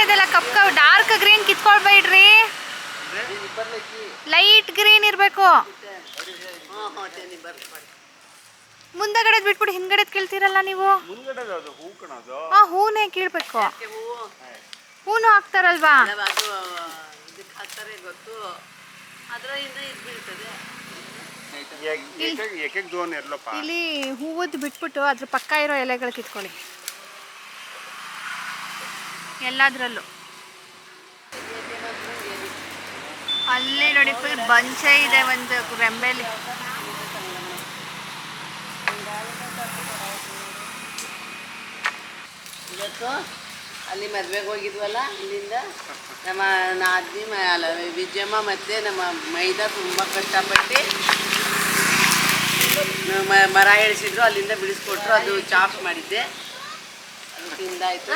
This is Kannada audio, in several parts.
ಇದೆಲ್ಲ ಕಪ್ ಡಾರ್ಕ್ ಗ್ರೀನ್ ಕಿತ್ಕೊಳ್ಬೇಡ್ರಿ, ಲೈಟ್ ಗ್ರೀನ್ ಇರಬೇಕು. ಮುಂದಗಡೆ ಬಿಟ್ಬಿಟ್ಟು ಹಿಂದ್ಗಡೆ ಕೇಳ್ತೀರಲ್ಲ ನೀವು. ಹೂನೇ ಕೀಳ್ಬೇಕು. ಹೂನು ಹಾಕ್ತಾರಲ್ವಾ. ಇಲ್ಲಿ ಹೂವದ್ದು ಬಿಟ್ಬಿಟ್ಟು ಅದ್ರ ಪಕ್ಕ ಇರೋ ಎಲೆಗಳು ಕಿತ್ಕೊಳ್ಳಿ ಎಲ್ಲಾದ್ರಲ್ಲೂ. ಅಲ್ಲಿ ನೋಡಿ ಫುಲ್ ಬಂಚೆ ಇದೆ ಒಂದು ರೆಂಬೆಲಿ. ಇವತ್ತು ಅಲ್ಲಿ ಮದುವೆಗೆ ಹೋಗಿದ್ವಲ್ಲ, ಅಲ್ಲಿಂದ ನಮ್ಮ ನಾದಿನಿ ಅಲ್ಲ ವಿಜಯಮ್ಮ ಮತ್ತು ನಮ್ಮ ಮೈದಾ ತುಂಬ ಕಷ್ಟಪಟ್ಟು ಮರ ಎಳಿಸಿದ್ರು, ಅಲ್ಲಿಂದ ಬಿಡಿಸ್ಕೊಟ್ರು. ಅದು ಚಾಪ್ ಮಾಡಿದ್ದೆ, ಅದು ತಿಂದಾಯ್ತು.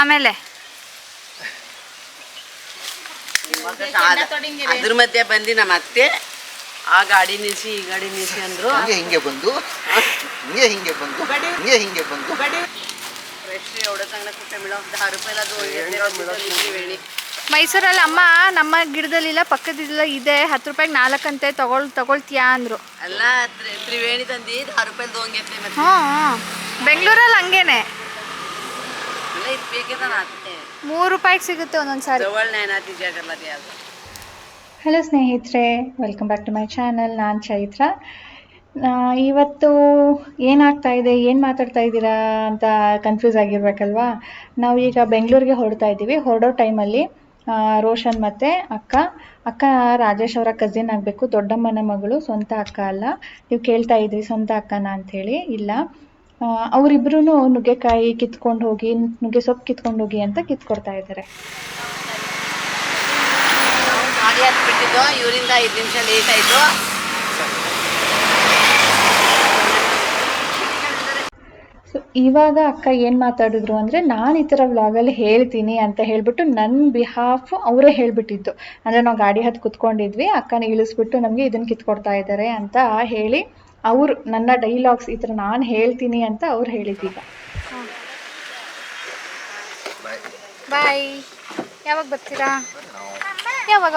ಆಮೇಲೆ ಅದ್ರ ಮಧ್ಯೆ ಬಂದು ನಮ್ಮ ಅತ್ತೆ ಆ ಗಾಡಿ ನಿಲ್ಸಿ ಈ ಗಾಡಿ ನಿಲ್ಸಿ ಅಂದ್ರು. ಹಿಂಗೆ ಬಂದು ಮೈಸೂರಲ್ಲಿ ಅಮ್ಮ ನಮ್ಮ ಗಿಡದಲ್ಲಿಲ್ಲ ಪಕ್ಕದಿಲ್ಲ ಇದೆ, 10 ರೂಪಾಯಿಗೆ 4 ಅಂತೆ, ತಗೊಳ್ತೀಯಾ ಅಂದ್ರು. ಅಲ್ಲ ತ್ರಿವೇಣಿ ತಂದಿ 10 ರೂಪಾಯಿ ದೋಂಗೈತೆ. ಬೆಂಗಳೂರಲ್ಲಿ ಹಂಗೇನೆ 3 ರೂಪಾಯಿಗೆ ಸಿಗುತ್ತೆ ಒಂದೊಂದ್ಸಾರಿ. ಹಲೋ ಸ್ನೇಹಿತರೆ, welcome back to my channel. ನಾನು ಚೈತ್ರ. ಇವತ್ತು ಏನಾಗ್ತಾ ಇದೆ, ಏನು ಮಾತಾಡ್ತಾ ಇದ್ದೀರಾ ಅಂತ ಕನ್ಫ್ಯೂಸ್ ಆಗಿರ್ಬೇಕಲ್ವಾ. ನಾವು ಈಗ ಬೆಂಗಳೂರಿಗೆ ಹೊರಡ್ತಾ ಇದ್ದೀವಿ. ಹೊರಡೋ ಟೈಮಲ್ಲಿ ರೋಷನ್ ಮತ್ತು ಅಕ್ಕ ರಾಜೇಶ್ ಅವರ ಕಸಿನ್ ಆಗಬೇಕು, ದೊಡ್ಡಮ್ಮನ ಮಗಳು, ಸ್ವಂತ ಅಕ್ಕ ಅಲ್ಲ. ನೀವು ಕೇಳ್ತಾ ಇದ್ರಿ ಸ್ವಂತ ಅಕ್ಕನ ಅಂಥೇಳಿ. ಇಲ್ಲ, ಅವರಿಬ್ರು ನುಗ್ಗೆಕಾಯಿ ಕಿತ್ಕೊಂಡು ಹೋಗಿ, ನುಗ್ಗೆ ಸೊಪ್ಪು ಕಿತ್ಕೊಂಡು ಹೋಗಿ ಅಂತ ಕಿತ್ಕೊಡ್ತಾ ಇದ್ದಾರೆ. ಗಾಡಿ ಹತ್ಬಿಟ್ಟಿದ್ದು, ಇವರಿಂದ 5 ನಿಮಿಷ ಲೇಟ್ ಆಯಿತು. ಸೊ ಇವಾಗ ಅಕ್ಕ ಏನು ಮಾತಾಡಿದ್ರು ಅಂದರೆ, ನಾನು ಈ ಥರ ವ್ಲಾಗಲ್ಲಿ ಹೇಳ್ತೀನಿ ಅಂತ ಹೇಳಿಬಿಟ್ಟು ನನ್ನ ಬಿಹಾಫ್ ಅವರೇ ಹೇಳಿಬಿಟ್ಟಿದ್ದು. ಅಂದರೆ ನಾವು ಗಾಡಿ ಹತ್ತು ಕುತ್ಕೊಂಡಿದ್ವಿ, ಅಕ್ಕನ ಇಳಿಸ್ಬಿಟ್ಟು ನಮಗೆ ಇದನ್ನು ಕಿತ್ಕೊಡ್ತಾ ಇದ್ದಾರೆ ಅಂತ ಹೇಳಿ ಅವರು ನನ್ನ ಡೈಲಾಗ್ಸ್ ಈ ಥರ ನಾನು ಹೇಳ್ತೀನಿ ಅಂತ ಅವ್ರು ಹೇಳಿದ್ದೀಗ. ಬಾಯ್. ಯಾವಾಗ ಬರ್ತೀರಾ? ಯಾವಾಗ?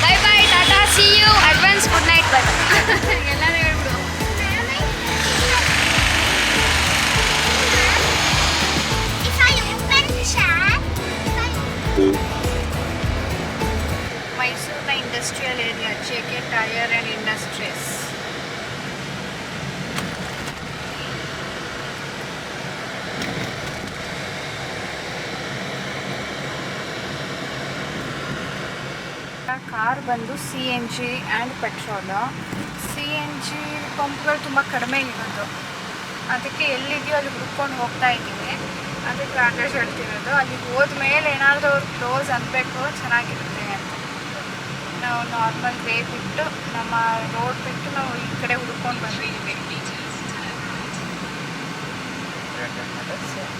Bye bye, Tata, see you, advance good night. Bye. ಎಲ್ಲಾನು ಹೇಳ್ಬಿಡು. ಮೈಸೂರಿನ industrial area, JK tyre and industries. Car ಬಂದು CNG ಆ್ಯಂಡ್ ಪೆಟ್ರೋಲು. CNG ಪಂಪ್ಗಳು ತುಂಬ ಕಡಿಮೆ ಇರೋದು, ಅದಕ್ಕೆ ಎಲ್ಲಿದೆಯೋ ಅಲ್ಲಿ ಹುಡ್ಕೊಂಡು ಹೋಗ್ತಾ ಇದ್ದೀವಿ. ಅದಕ್ಕೆ ರಾಜೇಶ್ ಹೇಳ್ತಿರೋದು, ಅಲ್ಲಿಗೆ ಹೋದ್ಮೇಲೆ ಏನಾದರೂ ಅವ್ರು ಕ್ಲೋಸ್ ಅನ್ಬೇಕು, ಚೆನ್ನಾಗಿರುತ್ತೆ ಅಂತ. ನಾವು ನಾರ್ಮಲ್ ವೇ ಬಿಟ್ಟು, ನಮ್ಮ ರೋಡ್ ಬಿಟ್ಟು ನಾವು ಈ ಕಡೆ ಹುಡ್ಕೊಂಡು ಬಂದಿದ್ದೀವಿ.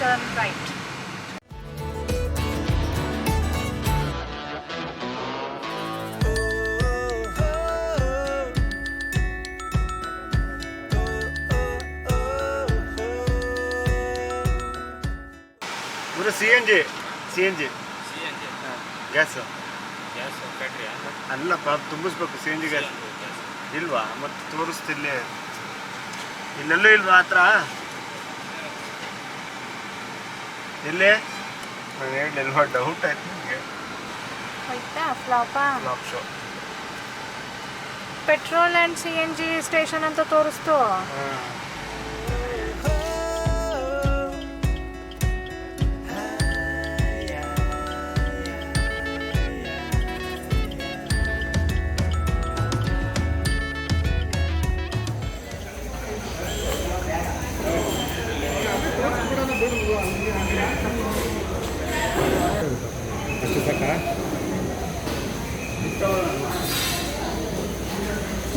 Turn right. CNG ಗ್ಯಾಸ್ ಅಲ್ಲಪ್ಪ, ತುಂಬಿಸ್ಬೇಕು. CNG ಗ್ಯಾಸ್ ಇಲ್ವಾ? ಮತ್ತೆ ತೋರಿಸ್ತಿಲ್ಲ, ಇಲ್ಲೆಲ್ಲೂ ಇಲ್ವಾ ಹತ್ರ? ಇಲ್ಲೇ ನಾನು ಹೇಳಲಿಲ್ವಾ? ಡೌಟ್ ಆಯ್ತು ನಿಮಗೆ. Flop show. Petrol and CNG station ಅಂತ ತೋರಿಸ್ತು.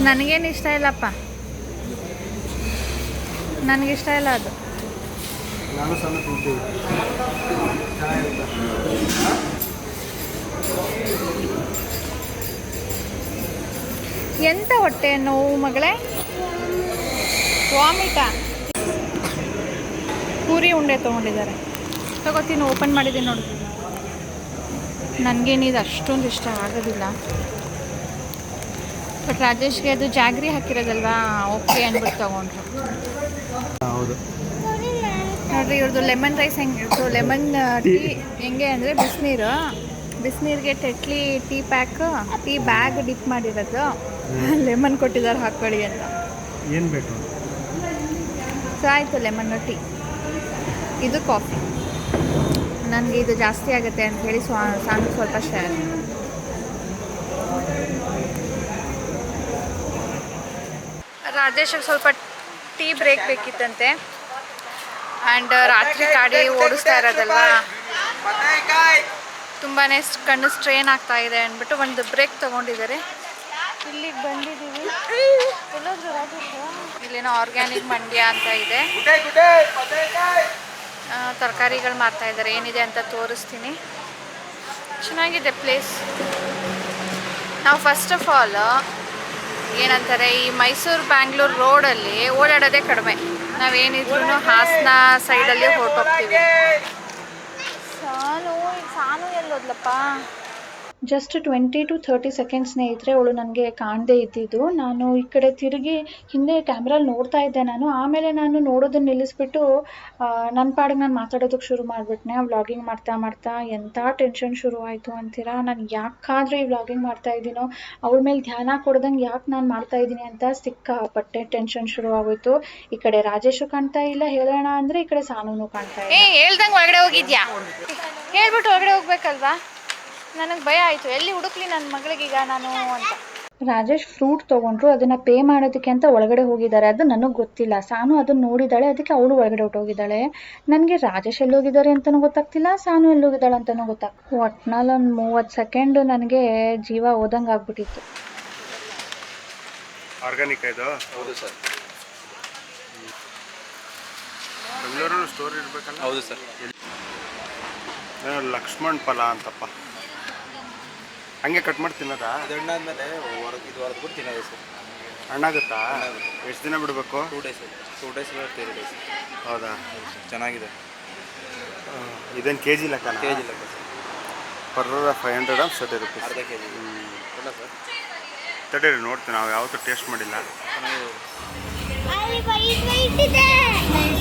ನನಗೇನು ಇಷ್ಟ ಇಲ್ಲಪ್ಪ, ನನಗಿಷ್ಟ ಇಲ್ಲ ಅದು. ನಾನು ಸಣ್ಣ ತಿಂತೀವಿ. ಎಂತ ಹೊಟ್ಟೆ ನೋವು ಮಗಳೇ? ವಾಮಿಟಾ? ಪೂರಿ ಉಂಡೆ ತೊಗೊಂಡಿದ್ದಾರೆ, ತಗೋತೀನಿ. ಓಪನ್ ಮಾಡಿದ್ದೀನಿ ನೋಡಿ. ನನಗೇನಿದು ಅಷ್ಟೊಂದು ಇಷ್ಟ ಆಗೋದಿಲ್ಲ, ಬಟ್ ರಾಜೇಶ್ಗೆ ಅದು ಜಾಗ್ರಿ ಹಾಕಿರೋದಲ್ವಾ, ಓಕೆ ಅಂದ್ಬಿಟ್ಟು ತೊಗೊಂಡ್ರು. ಹೌದು ನೋಡಿರಿ ಇವ್ರದ್ದು ಲೆಮನ್ ರೈಸ್ ಹೆಂಗಿತ್ತು, ಲೆಮನ್ ಟೀ ಹೆಂಗೆ ಅಂದರೆ ಬಿಸಿನೀರಿಗೆ ಟೆಟ್ಲಿ ಟೀ ಬ್ಯಾಗ್ ಡಿಪ್ ಮಾಡಿರೋದು, ಲೆಮನ್ ಕೊಟ್ಟಿದ್ದಾರೆ ಹಾಕ್ಕೊಳ್ಳಿ ಅಂತ. ಏನು ಬೇಕು? ಸೊ ಆಯಿತು, ಲೆಮನ್ ಟೀ. ಇದು ಕಾಫಿ. ನನಗೆ ಇದು ಜಾಸ್ತಿ ಆಗುತ್ತೆ ಅಂತ ಹೇಳಿ ಸಾನು ಸ್ವಲ್ಪ ಶೇರ್. ರಾಜೇಶಿಗೆ ಸ್ವಲ್ಪ ಟೀ ಬ್ರೇಕ್ ಬೇಕಿತ್ತಂತೆ. ಆ್ಯಂಡ್ ರಾತ್ರಿ ಗಾಡಿ ಓಡಿಸ್ತಾ ಇರೋದಲ್ವಾ, ತುಂಬಾ ಕಣ್ಣು ಸ್ಟ್ರೇನ್ ಆಗ್ತಾ ಇದೆ ಅಂದ್ಬಿಟ್ಟು ಒಂದು ಬ್ರೇಕ್ ತೊಗೊಂಡಿದ್ದಾರೆ. ಇಲ್ಲಿಗೆ ಬಂದಿದ್ದೀವಿ. ಎಲ್ಲೋದ್ರು ರಾಜೇಶ್? ಇಲ್ಲೇನೋ ಆರ್ಗ್ಯಾನಿಕ್ ಮಂಡ್ಯ ಅಂತ ಇದೆ, ತರಕಾರಿಗಳು ಮಾರ್ತಾ ಇದ್ದಾರೆ. ಏನಿದೆ ಅಂತ ತೋರಿಸ್ತೀನಿ. ಚೆನ್ನಾಗಿದೆ ಪ್ಲೇಸ್. ನಾವು ಫಸ್ಟ್ ಆಫ್ ಆಲ್ ಏನಂತಾರೆ, ಈ ಮೈಸೂರು ಬ್ಯಾಂಗ್ಳೂರು ರೋಡಲ್ಲಿ ಓಡಾಡೋದೇ ಕಡಿಮೆ. ನಾವೇನಿದ್ರು ಹಾಸನ ಸೈಡಲ್ಲಿ ಹೊರಟೋಗ್ತೀವಿ. ಸಾನು ಎಲ್ಲೋದ್ಲಪ್ಪ? ಜಸ್ಟ್ 20 to 30 ಸೆಕೆಂಡ್ಸ್ ಸ್ನೇಹಿತರೆ ಅವಳು ನನಗೆ ಕಾಣದೇ ಇದ್ದಿದ್ದು. ನಾನು ಈ ಕಡೆ ತಿರುಗಿ ಹಿಂದೆ ಕ್ಯಾಮ್ರಲ್ಲಿ ನೋಡ್ತಾ ಇದ್ದೆ ನಾನು. ಆಮೇಲೆ ನಾನು ನೋಡೋದನ್ನ ನಿಲ್ಲಿಸ್ಬಿಟ್ಟು ನನ್ನ ಪಾಡಿಗೆ ನಾನು ಮಾತಾಡೋದಕ್ಕೆ ಶುರು ಮಾಡಿಬಿಟ್ನೆ. ವ್ಲಾಗಿಂಗ್ ಮಾಡ್ತಾ ಎಂಥ ಟೆನ್ಷನ್ ಶುರು ಆಯಿತು ಅಂತೀರಾ. ನಾನು ಯಾಕಾದರೆ ಈ ವ್ಲಾಗಿಂಗ್ ಮಾಡ್ತಾ ಇದ್ದೀನೋ, ಅವಳ ಮೇಲೆ ಧ್ಯಾನ ಕೊಡ್ದಂಗೆ ಯಾಕೆ ನಾನು ಮಾಡ್ತಾ ಇದ್ದೀನಿ ಅಂತ ಸಿಕ್ಕಾಪಟ್ಟೆ ಟೆನ್ಷನ್ ಶುರು ಆಗೋಯ್ತು. ಈ ಕಡೆ ರಾಜೇಶು ಕಾಣ್ತಾ ಇಲ್ಲ, ಹೇಳೋಣ ಅಂದರೆ ಈ ಕಡೆ ಸಾನೂನು ಕಾಣ್ತಾ ಇಲ್ಲ. ಹೇಳ್ದಂಗೆ ಒಳಗಡೆ ಹೋಗಿದ್ಯಾ? ಹೇಳ್ಬಿಟ್ಟು ಒಳಗಡೆ ಹೋಗ್ಬೇಕಲ್ವಾ? ನನಗೆ ಭಯ ಆಯಿತು, ಎಲ್ಲಿ ಹುಡುಕ್ಲಿ ನನ್ನ ಮಗಳಿಗೀಗ ನಾನು ಅಂತ. ರಾಜೇಶ್ ಫ್ರೂಟ್ ತೊಗೊಂಡ್ರು, ಅದನ್ನು ಪೇ ಮಾಡೋದಕ್ಕೆ ಅಂತ ಒಳಗಡೆ ಹೋಗಿದ್ದಾರೆ. ಅದು ನನಗೆ ಗೊತ್ತಿಲ್ಲ. ಸಾನು ಅದನ್ನು ನೋಡಿದ್ದಾಳೆ, ಅದಕ್ಕೆ ಅವಳು ಒಳಗಡೆ ಹೊಟ್ಟೋಗಿದ್ದಾಳೆ. ನನಗೆ ರಾಜೇಶ್ ಎಲ್ಲೋಗಿದ್ದಾರೆ ಅಂತಲೂ ಗೊತ್ತಾಗ್ತಿಲ್ಲ, ಸಾನು ಎಲ್ಲೋಗಿದ್ದಾಳೆ ಅಂತಲೂ ಗೊತ್ತಾಗ್ತಿಲ್ಲ. ಒಟ್ನಲ್ಲಿ ಒಂದು 30 ಸೆಕೆಂಡು ನನಗೆ ಜೀವ ಹೋದಂಗೆ ಆಗ್ಬಿಟ್ಟಿತ್ತು. ಆರ್ಗ್ಯಾನಿಕ್ ಇದು? ಹೌದು ಸರ್. ಬೆಂಗಳೂರಲ್ಲಿ ಸ್ಟೋರ್ ಇರಬೇಕಲ್ಲ? ಹೌದು ಸರ್. ಲಕ್ಷ್ಮಣ್ ಫಲ ಅಂತಪ್ಪ, ಹಂಗೆ ಕಟ್ ಮಾಡಿ ತಿನ್ನೋದಾ? ಇದು ಹಣ್ಣಾದ್ಮೇಲೆ ಇದು ಹೊರದು ಬಿಟ್ಟು ತಿನ್ನೋದು ಸರ್. ಹಣ್ಣಾಗುತ್ತಾ? ಎಷ್ಟು ದಿನ ಬಿಡಬೇಕು? 2 days. 2 days 3 days. ಹೌದಾ? ಚೆನ್ನಾಗಿದೆ. ಇದೇನು ಕೆ ಜಿ ಲೆಕ್ಕನ? ಕೆ ಜಿ ಲೆಕ್ಕ ಪರ್ 500 grams 30 rupees. ಅರ್ಧ ಕೆ ಜಿ ಇಲ್ಲ ಸರ್. ತಡೀರಿ ನೋಡ್ತೀನಿ, ನಾವು ಯಾವತ್ತೂ ಟೇಸ್ಟ್ ಮಾಡಿಲ್ಲ. ಸ್ನೇಹಿತರೆ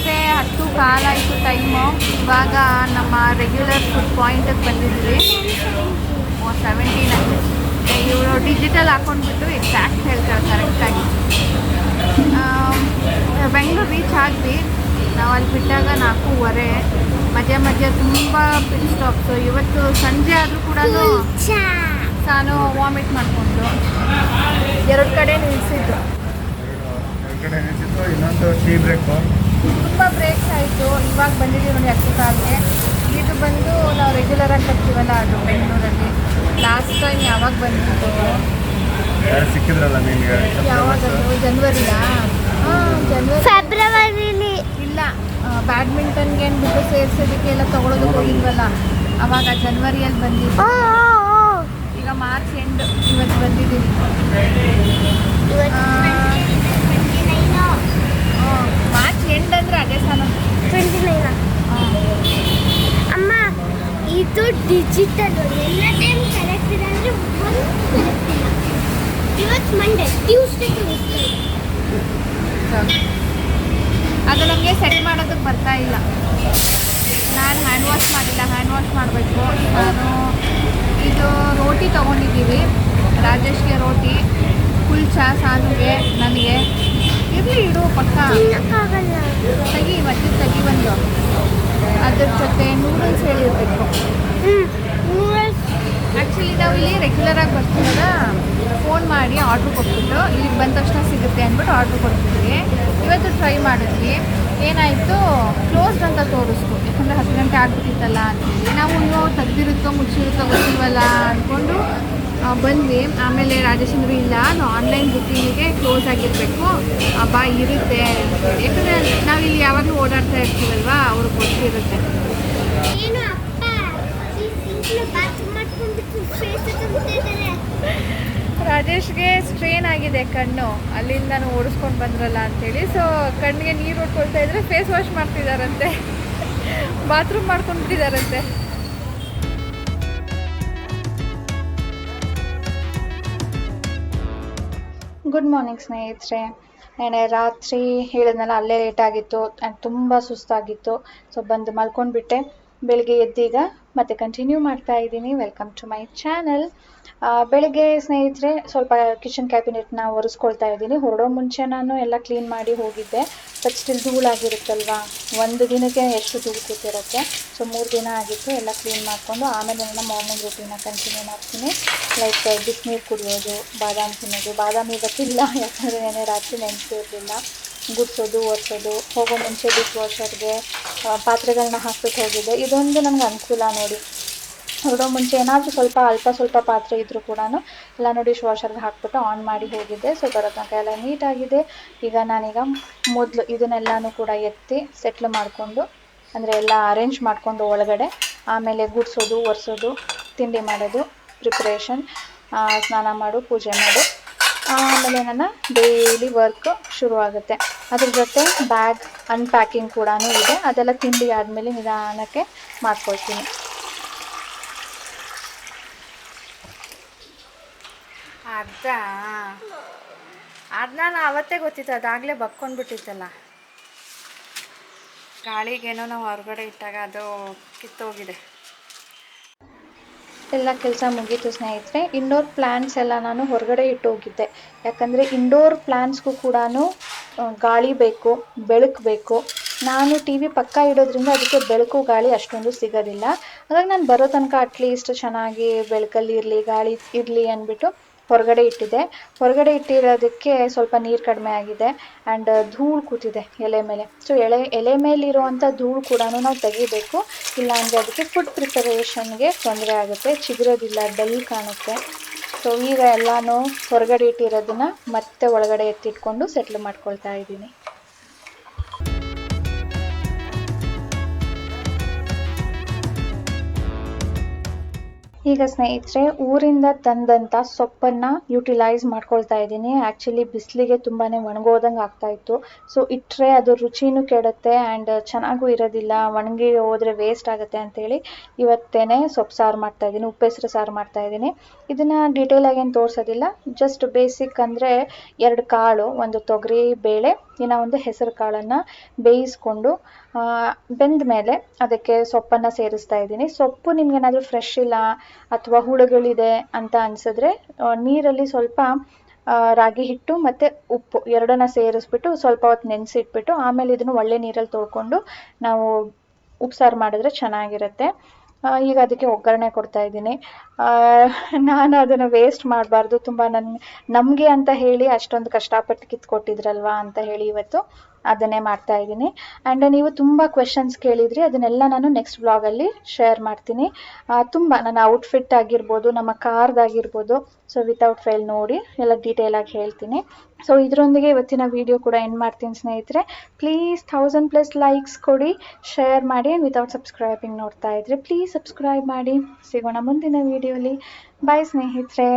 10 ಕಾಲ ಆಯಿತು ಟೈಮು. ಇವಾಗ ನಮ್ಮ ರೆಗ್ಯುಲರ್ ಫುಡ್ ಪಾಯಿಂಟಿಗೆ ಬಂದಿದ್ದೀವಿ. 17 ಇವರು ಡಿಜಿಟಲ್ ಹಾಕೊಂಡ್ಬಿಟ್ಟು ಎಕ್ಸಾಕ್ಟ್ ಹೇಳ್ತಾರೆ ಕರೆಕ್ಟಾಗಿ. ಬೆಂಗಳೂರು ರೀಚ್ ಆದ್ವಿ. ನಾವು ಅಲ್ಲಿ ಬಿಟ್ಟಾಗ 4:15. ಮಧ್ಯ ತುಂಬ ಪಿಟ್ ಸ್ಟಾಪ್ಸು. ಇವತ್ತು ಸಂಜೆ ಆದರೂ ಕೂಡ ಸಾನು ವಾಮಿಟ್ ಮಾಡಿಕೊಂಡು 2 ಕಡೆ ನಿಲ್ಲಿಸಿದ್ದು. ಇನ್ನೊಂದು ಟೀ ಬ್ರೇಕು. ತುಂಬ ಬ್ರೇಕ್ಸ್ ಆಯಿತು. ಇವಾಗ ಬಂದಿದ್ದೀವಿ ನೋಡಿ 10 ಕಾಲಿಗೆ. ಇದು ಬಂದು ನಾವು ರೆಗ್ಯುಲರಾಗಿ ಬರ್ತೀವಲ್ಲ, ಅದು ಬೆಂಗಳೂರಲ್ಲಿ. ಲಾಸ್ಟ್ ಟೈಮ್ ಯಾವಾಗ ಬಂದಿತ್ತು? ಸಿಕ್ಕಿದ್ರಲ್ಲ ನಿಮಗೆ? ಯಾವಾಗದು? ಜನವರಿಯಾ? ಜನವರಿ, ಫೆಬ್ರವರಿಲಿ ಇಲ್ಲ. ಬ್ಯಾಡ್ಮಿಂಟನ್ಗೆ ದುಡ್ಡು ಸೇರಿಸೋದಕ್ಕೆ ಎಲ್ಲ ತೊಗೊಳೋದಕ್ಕೆ ಹೋಗಿದ್ವಲ್ಲ, ಅವಾಗ ಜನವರಿಯಲ್ಲಿ ಬಂದಿದ್ದು. ಈಗ ಮಾರ್ಚ್ ಎಂಡ್, ಇವತ್ತು ಬಂದಿದ್ದೀವಿ. ಮಾರ್ಚ್ ಎಂಡ್ ಅಂದರೆ ಅದೇ ಸಾಲ 29. ಅಮ್ಮ ಇದು ಡಿಜಿಟಲ್ ಎಲ್ಲ ಟೈಮ್ ಕರೆಕ್ಟ್ ಇದೆ ಅಂದರೆ ಒಂದು ಕರೆಕ್ಟ್ ಇಲ್ಲ. ಇವತ್ತು ಮಂಡೇ, ಟ್ಯೂಸ್ಡೇ ಅದು ನಮಗೆ ಸೆಟ್ ಮಾಡೋದಕ್ಕೆ ಬರ್ತಾ ಇಲ್ಲ. ನಾನು ಹ್ಯಾಂಡ್ ವಾಶ್ ಮಾಡಿಲ್ಲ, ಹ್ಯಾಂಡ್ ವಾಶ್ ಮಾಡಬೇಕು. ನಾನು ಇದು ರೋಟಿ ತೊಗೊಂಡಿದ್ದೀವಿ. ರಾಜೇಶ್ಗೆ ರೋಟಿ, ಕುಲ್ಚಾ ಸಾನುಗೆ, ನನಗೆ. ಇರಲಿ ಇಡು ಪಕ್ಕ. ತೆಗಿ ಬಂದು. ಅದ್ರ ಜೊತೆ ನೂಡಲ್ಸ್ ಹೇಳಿರಬೇಕು. ಆ್ಯಕ್ಚುಲಿ ನಾವು ಇಲ್ಲಿ ರೆಗ್ಯುಲರಾಗಿ ಬರ್ತೀವಲ್ಲ, ಫೋನ್ ಮಾಡಿ ಆರ್ಡ್ರ್ ಕೊಟ್ಬಿಟ್ಟು ಇಲ್ಲಿಗೆ ಬಂದ ತಕ್ಷಣ ಸಿಗುತ್ತೆ ಅಂದ್ಬಿಟ್ಟು ಆರ್ಡ್ರ್ ಕೊಡ್ತಿದ್ವಿ. ಇವತ್ತು ಟ್ರೈ ಮಾಡಿದ್ವಿ. ಏನಾಯಿತು, ಕ್ಲೋಸ್ಡ್ ಅಂತ ತೋರಿಸ್ತು. ಓಡಿಸ್ಕೊಂಡ್ರೆ 10 ಗಂಟೆ ಆಗ್ಬಿಟ್ಟಿತ್ತಲ್ಲ ಅಂತೇಳಿ ನಾವು ಇನ್ನೂ ತೆಗ್ದಿರುತ್ತೋ ಮುಚ್ಚಿರುತ್ತೋ ಗೊತ್ತಿಲ್ವಲ್ಲ ಅಂದ್ಕೊಂಡು ಬಂದ್ವಿ. ಆಮೇಲೆ ರಾಜೇಶಂದ್ರು ಇಲ್ಲ, ನಾವು ಆನ್ಲೈನ್ ಬುಕ್ಕಿಂಗಿಗೆ ಕ್ಲೋಸ್ ಆಗಿರಬೇಕು, ಬಾ ಇರುತ್ತೆ ಅಂತೇಳಿ. ಯಾಕಂದರೆ ನಾವಿಲ್ಲಿ ಯಾವಾಗಲೂ ಓಡಾಡ್ತಾ ಇರ್ತೀವಲ್ವ, ಅವ್ರಿಗೆ ಗೊತ್ತಿರುತ್ತೆ. ಏನು ಅಪ್ಪ ಬಾತ್ರೂಮ್ ಮಾಡ್ಕೊಂಡ್ಬಿಟ್ಟು ಫೇಸ್ ತುಂಬ್ತಿದ್ದಾರೆ. ರಾಜೇಶ್ಗೆ ಸ್ಟ್ರೇನ್ ಆಗಿದೆ ಕಣ್ಣು, ಅಲ್ಲಿಂದ ನಾನು ಓಡಿಸ್ಕೊಂಡು ಬಂದ್ರಲ್ಲ ಅಂತೇಳಿ. ಸೊ ಕಣ್ಣಿಗೆ ನೀರು ಹೊಡ್ಕೊಳ್ತಾ ಇದ್ರೆ ಫೇಸ್ ವಾಶ್ ಮಾಡ್ತಿದ್ದಾರಂತೆ, ಬಾತ್ರೂಮ್ ಮಾಡ್ಕೊಂಡ್ಬಿಟ್ಟಿದ್ದಾರಂತೆ. ಗುಡ್ ಮಾರ್ನಿಂಗ್ ಸ್ನೇಹಿತರೆ. ನೆನೆ ರಾತ್ರಿ ಹೇಳಿದ್ನಲ್ಲ ಅಲ್ಲೇ ಲೇಟ್ ಆಗಿತ್ತು ಆ್ಯಂಡ್ ತುಂಬ ಸುಸ್ತಾಗಿತ್ತು. ಸೊ ಬಂದು ಮಲ್ಕೊಂಡ್ಬಿಟ್ಟೆ. ಬೆಳಿಗ್ಗೆ ಎದ್ದೀಗ ಮತ್ತೆ ಕಂಟಿನ್ಯೂ ಮಾಡ್ತಾ ಇದ್ದೀನಿ. Welcome to my channel. ಬೆಳಿಗ್ಗೆ ಸ್ನೇಹಿತರೆ ಸ್ವಲ್ಪ ಕಿಚನ್ ಕ್ಯಾಬಿನೆಟ್ನ ಒರೆಸ್ಕೊಳ್ತಾ ಇದ್ದೀನಿ. ಹೊರಡೋ ಮುಂಚೆ ನಾನು ಎಲ್ಲ ಕ್ಲೀನ್ ಮಾಡಿ ಹೋಗಿದ್ದೆ. ಬಟ್ ಸ್ಟಿಲ್ ಧೂಳಾಗಿರುತ್ತಲ್ವಾ, ಒಂದು ದಿನಕ್ಕೆ ಎಷ್ಟು ಧೂಳು ಕೂತಿರುತ್ತೆ. ಸೊ 3 ದಿನ ಆಗಿತ್ತು ಎಲ್ಲ ಕ್ಲೀನ್ ಮಾಡಿಕೊಂಡು ಆಮೇಲೆ ನನ್ನ ಮಾರ್ನಿಂಗ್ ರೂಟೀನ ಕಂಟಿನ್ಯೂ ಮಾಡ್ತೀನಿ. ಲೈಕ್ ಬಿಸಿನೀರು ಕುಡಿಯೋದು, ಬಾದಾಮಿ ತಿನ್ನೋದು. ಬಾದಾಮಿ ಇವತ್ತಿಲ್ಲ, ಯಾಕಂದರೆ ನೆನೆ ರಾತ್ರಿ ನೆನೆಸಿರಲಿಲ್ಲ. ಗುಡಿಸೋದು, ಒರೆಸೋದು, ಹೋಗೋ ಮುಂಚೆ ಡಿಶ್ ವಾಷರ್ಗೆ ಪಾತ್ರೆಗಳನ್ನ ಹಾಕ್ಬಿಟ್ಟು ಹೋಗಿದ್ದೆ. ಇದೊಂದು ನನಗೆ ಅನುಕೂಲ ನೋಡಿ. ಹೊರಡೋ ಮುಂಚೆ ಏನಾದರೂ ಸ್ವಲ್ಪ ಪಾತ್ರೆ ಇದ್ದರೂ ಕೂಡ ಎಲ್ಲ ಡಿಶ್ ವಾಷರ್ಗೆ ಹಾಕ್ಬಿಟ್ಟು ಆನ್ ಮಾಡಿ ಹೋಗಿದ್ದೆ. ಸೊ ಬರೋ ತನಕ ಎಲ್ಲ ನೀಟಾಗಿದೆ. ಈಗ ನಾನೀಗ ಮೊದಲು ಇದನ್ನೆಲ್ಲನೂ ಕೂಡ ಎತ್ತಿ ಸೆಟ್ಲ್ ಮಾಡಿಕೊಂಡು, ಅಂದರೆ ಎಲ್ಲ ಅರೇಂಜ್ ಮಾಡಿಕೊಂಡು ಒಳಗಡೆ, ಆಮೇಲೆ ಗುಡಿಸೋದು, ಒರೆಸೋದು, ತಿಂಡಿ ಮಾಡೋದು, ಪ್ರಿಪ್ರೇಷನ್, ಸ್ನಾನ ಮಾಡು, ಪೂಜೆ ಮಾಡು, ಆಮೇಲೆ ನನ್ನ ಡೈಲಿ ವರ್ಕ್ ಶುರುವಾಗುತ್ತೆ. ಅದ್ರ ಜೊತೆ ಬ್ಯಾಗ್ ಅನ್ಪ್ಯಾಕಿಂಗ್ ಕೂಡ ಇದೆ. ಅದೆಲ್ಲ ತಿಂಡಿ ಆದಮೇಲೆ ನಿಧಾನಕ್ಕೆ ಮಾಡ್ಕೊಳ್ತೀನಿ. ಅದು ನಾನು ಅವತ್ತೇ ಗೊತ್ತಿತ್ತು, ಅದಾಗಲೇ ಬಕ್ಕೊಂಡ್ಬಿಟ್ಟಿತ್ತಲ್ಲ. ಗಾಳಿಗೇನೋ ನಾವು ಹೊರಗಡೆ ಇಟ್ಟಾಗ ಅದು ಕಿತ್ತೋಗಿದೆ. ಎಲ್ಲ ಕೆಲಸ ಮುಗೀತು ಸ್ನೇಹಿತರೆ. ಇಂಡೋರ್ ಪ್ಲ್ಯಾಂಟ್ಸ್ ಎಲ್ಲ ನಾನು ಹೊರಗಡೆ ಇಟ್ಟು ಹೋಗಿದ್ದೆ. ಯಾಕಂದರೆ ಇಂಡೋರ್ ಪ್ಲ್ಯಾಂಟ್ಸ್ಗೂ ಕೂಡ ಗಾಳಿ ಬೇಕು, ಬೆಳಕು ಬೇಕು. ನಾನು TV ಪಕ್ಕ ಇಡೋದ್ರಿಂದ ಅದಕ್ಕೆ ಬೆಳಕು ಗಾಳಿ ಅಷ್ಟೊಂದು ಸಿಗೋದಿಲ್ಲ. ಹಾಗಾಗಿ ನಾನು ಬರೋ ತನಕ ಅಟ್ಲೀಸ್ಟ್ ಚೆನ್ನಾಗಿ ಬೆಳಕಲ್ಲಿ ಇರಲಿ, ಗಾಳಿ ಇರಲಿ ಅಂದ್ಬಿಟ್ಟು ಹೊರಗಡೆ ಇಟ್ಟಿದ್ದೆ. ಹೊರಗಡೆ ಇಟ್ಟಿರೋದಕ್ಕೆ ಸ್ವಲ್ಪ ನೀರು ಕಡಿಮೆ ಆಗಿದೆ ಆ್ಯಂಡ್ ಧೂಳು ಕೂತಿದೆ ಎಲೆ ಮೇಲೆ. ಸೊ ಎಲೆ ಮೇಲಿರುವಂಥ ಧೂಳು ಕೂಡ ನಾವು ತೆಗಿಬೇಕು, ಇಲ್ಲಾಂದರೆ ಅದಕ್ಕೆ ಫುಡ್ ಪ್ರಿಪರೇಷನ್ಗೆ ತೊಂದರೆ ಆಗುತ್ತೆ, ಚಿಗುರೋದಿಲ್ಲ, ಡಲ್ ಕಾಣುತ್ತೆ. ಸೊ ಈಗ ಎಲ್ಲನೂ ಹೊರಗಡೆ ಇಟ್ಟಿರೋದನ್ನು ಮತ್ತೆ ಒಳಗಡೆ ಎತ್ತಿಟ್ಕೊಂಡು ಸೆಟ್ಲ್ ಮಾಡ್ಕೊಳ್ತಾ ಇದ್ದೀನಿ. ಈಗ ಸ್ನೇಹಿತರೆ ಊರಿಂದ ತಂದಂಥ ಸೊಪ್ಪನ್ನು ಯುಟಿಲೈಸ್ ಮಾಡ್ಕೊಳ್ತಾ ಇದ್ದೀನಿ. ಆ್ಯಕ್ಚುಲಿ ಬಿಸಿಲಿಗೆ ತುಂಬಾ ಒಣಗೋದಂಗೆ ಆಗ್ತಾಯಿತ್ತು. ಸೊ ಇಟ್ಟರೆ ಅದು ರುಚಿನೂ ಕೆಡುತ್ತೆ ಆ್ಯಂಡ್ ಚೆನ್ನಾಗೂ ಇರೋದಿಲ್ಲ, ಒಣಗಿ ಹೋದರೆ ವೇಸ್ಟ್ ಆಗುತ್ತೆ ಅಂಥೇಳಿ ಇವತ್ತೇ ಸೊಪ್ಪು ಸಾರು ಮಾಡ್ತಾಯಿದ್ದೀನಿ, ಉಪ್ಪೆಸರು ಸಾರು ಮಾಡ್ತಾಯಿದ್ದೀನಿ. ಇದನ್ನು ಡೀಟೇಲಾಗಿ ಏನು ತೋರಿಸೋದಿಲ್ಲ, ಜಸ್ಟ್ ಬೇಸಿಕ್ ಅಂದರೆ 2 ಕಾಳು, ಒಂದು ತೊಗರಿ ಬೇಳೆ, ಇನ್ನು ಒಂದು ಹೆಸರು ಕಾಳನ್ನು ಬೇಯಿಸ್ಕೊಂಡು ಬೆಂದ ಮೇಲೆ ಅದಕ್ಕೆ ಸೊಪ್ಪನ್ನು ಸೇರಿಸ್ತಾ ಇದ್ದೀನಿ. ಸೊಪ್ಪು ನಿಮ್ಗೇನಾದರೂ ಫ್ರೆಶ್ ಇಲ್ಲ ಅಥವಾ ಹುಳುಗಳಿದೆ ಅಂತ ಅನಿಸಿದ್ರೆ ನೀರಲ್ಲಿ ಸ್ವಲ್ಪ ರಾಗಿ ಹಿಟ್ಟು ಮತ್ತು ಉಪ್ಪು ಎರಡನ್ನ ಸೇರಿಸ್ಬಿಟ್ಟು ಸ್ವಲ್ಪ ಹೊತ್ತು ನೆನೆಸಿಟ್ಬಿಟ್ಟು ಆಮೇಲೆ ಇದನ್ನು ಒಳ್ಳೆ ನೀರಲ್ಲಿ ತೊಳ್ಕೊಂಡು ನಾವು ಉಪ್ಸಾರು ಮಾಡಿದ್ರೆ ಚೆನ್ನಾಗಿರುತ್ತೆ. ಈಗ ಅದಕ್ಕೆ ಒಗ್ಗರಣೆ ಕೊಡ್ತಾ ಇದ್ದೀನಿ. ನಾನು ಅದನ್ನು ವೇಸ್ಟ್ ಮಾಡಬಾರ್ದು, ತುಂಬ ನಮಗೆ ಅಂತ ಹೇಳಿ ಅಷ್ಟೊಂದು ಕಷ್ಟಪಟ್ಟು ಕಿತ್ಕೊಟ್ಟಿದ್ರಲ್ವಾ ಅಂತ ಹೇಳಿ ಇವತ್ತು ಅದನ್ನೇ ಮಾಡ್ತಾ ಇದ್ದೀನಿ. ಆ್ಯಂಡ್ ನೀವು ತುಂಬ ಕ್ವೆಶನ್ಸ್ ಕೇಳಿದ್ರಿ, ಅದನ್ನೆಲ್ಲ ನಾನು ನೆಕ್ಸ್ಟ್ ವ್ಲಾಗಲ್ಲಿ ಶೇರ್ ಮಾಡ್ತೀನಿ. ತುಂಬ ನನ್ನ ಔಟ್ಫಿಟ್ ಆಗಿರ್ಬೋದು, ನಮ್ಮ ಕಾರ್ದಾಗಿರ್ಬೋದು, ಸೊ ವಿತೌಟ್ ಫೇಲ್ ನೋಡಿ ಎಲ್ಲ ಡೀಟೇಲಾಗಿ ಹೇಳ್ತೀನಿ. ಸೊ ಇದರೊಂದಿಗೆ ಇವತ್ತಿನ ವಿಡಿಯೋ ಕೂಡ ಎಂಡ್ ಮಾಡ್ತೀನಿ ಸ್ನೇಹಿತರೆ. ಪ್ಲೀಸ್ 1000+ ಲೈಕ್ಸ್ ಕೊಡಿ, ಶೇರ್ ಮಾಡಿ. ವಿತೌಟ್ ಸಬ್ಸ್ಕ್ರೈಬಿಂಗ್ ನೋಡ್ತಾ ಇದ್ರೆ ಪ್ಲೀಸ್ ಸಬ್ಸ್ಕ್ರೈಬ್ ಮಾಡಿ. ಸಿಗೋಣ ಮುಂದಿನ ವಿಡಿಯೋಲಿ. ಬಾಯ್ ಸ್ನೇಹಿತರೆ.